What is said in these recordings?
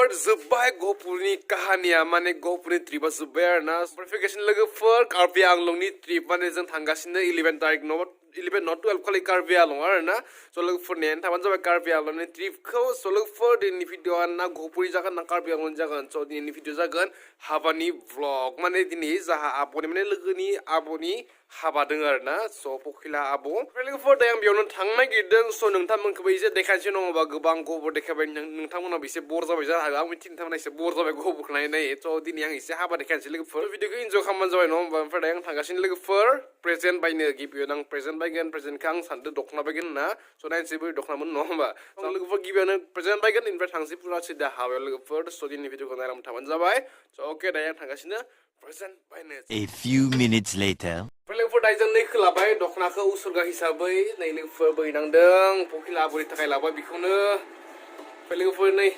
लोगोफोर जोब्बाय गहपुरनि काहानिया माने गहपुरनि ट्रिपा जोब्बाय आरोना भेकेसन लोगोफोर कार्बि आंलंनि ट्रिप माने जों थांगासिनो 11 तारिख नट 11 not 12 खालि कार्बि आंलं आरोना स' लोगोफोर नेनानै थाबानो जाबाय कार्बि आंलंनि ट्रिपखौ स' लोगोफोर दिनैनि भिडिअ'आ ना गहपुरनि जागोन ना कार्बि आंलंनि जागोन स' दिनैनि भिडिअ' जागोन हाबानि व्लग माने दिनै जाहा आब'नि माने लोगोनि आब'नि हाबा दङ आरोना स' पखिला आब' ओमफ्राय लोगोफोर दायो आं बेयावनो थांनो नागिरदों स' नोंथांमोनखौबो एसे देखायनोसै नङाबा गोबां गहपुर देखायबाय नोंथांमोनाबो एसे बर जाबाय जानो हागौ आं मिथियो नोंथांमोना एसे बर जाबाय गहपुरखौ नायै स' दिनै आं एसे हाबा देखायनोसै लोगोफोर भिडिअ'खौ इन्जय खालामबानो जाबाय नङा होमबा ओमफ्राय दायो आं थांगासिनो लोगोफोर प्रेजेन्ट बायनो गिबियावनो आं प्रेजेन्ट बायगोन प्रेजेन्टखौ आं सानदों दख'ना बायगोन होनना स' नायनोसै बोरै दख'नामोन नङा होमबा स' लोगोफोर गिबियावनो प्रेजेन्ट बायगोन ओमफ्राय थांसै फुरा सिदा हाबायाव लोगोफोर स' दिनैनि भिडिअ'खौ नायनानै थाबानो जाबाय स' अके दायो आं थांगासिनो प्रेजेन्ट बायनो A few minutes later. ओमफ्राय लोगोफोर दायो जों नैखौ लाबाय दख'नाखौ उसुरगा हिसाबै नै लोगोफोर बैनांदों पखिला आब'नि थाखाय लाबाय बेखौनो ओमफ्राय लोगोफोर नै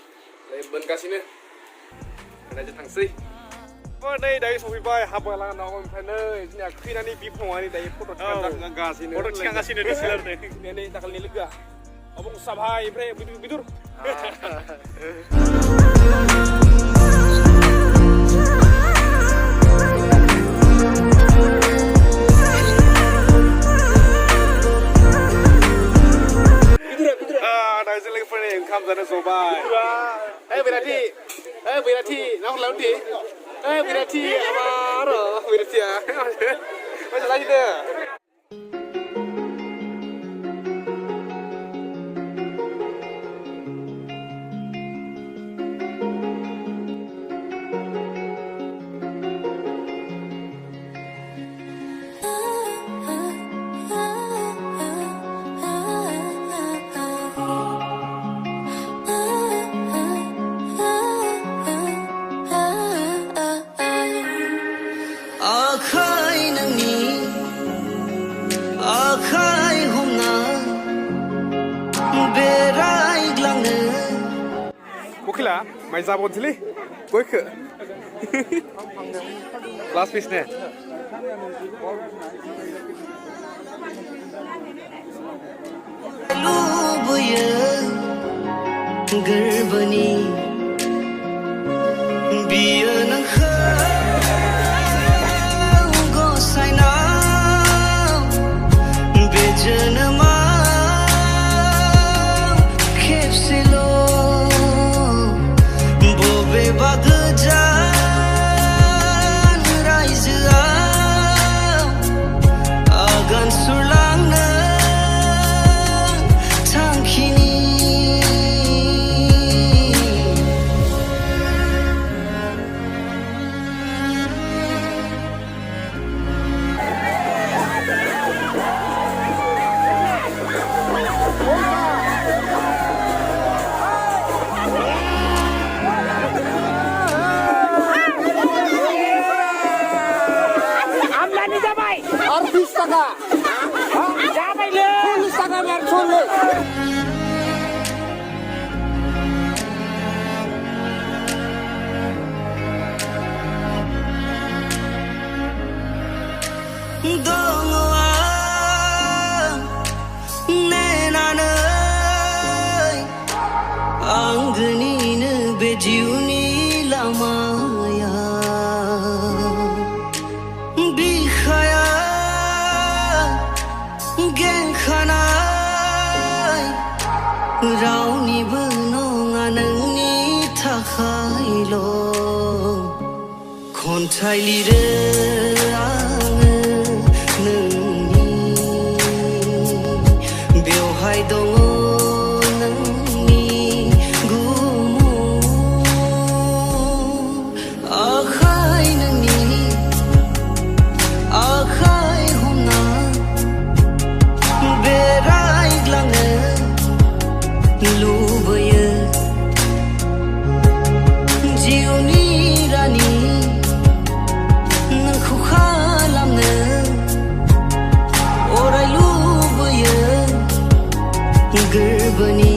बोनगासिनो दायो थांसै नै दायो सफैबाय हाबा लानाव ओमफ्राय नै जोंनिया खैनानि बिफाङानि दायो फट' थिखांगासिनो नै दाखालिनि लोगोआ अब उसाबहाय ओमफ्राय बिदुर दायो लोगोफोरनि ओंखाम जानो जबाय बैराथि ना हरलाय बैराथि आमार बैराथिया मानसि लागिदो पखिला माइ जाबोनोसैलै गयखो लास्ट पिस ने लुबैयो गोरबोनि बियो नोंखौ गसायनाव बे जोनोमाव खेबसेल' बबेबा गोजान रायजोआव आगान सुरलांनो थांखिनि dong ang nenanay ang ganina be jiuni lamaya bikhaya genkanay rauniबो नङा नोंनि थाखायल' खन्थाइ लिरो बेवहाय दङ नोंनि गुमुर आखाइ नोंनि आखाइ हमना बेरायग्लांनो लुबैयो जिउनि रानि नोंखौ खालामनो अराय लुबैयो गोरबोनि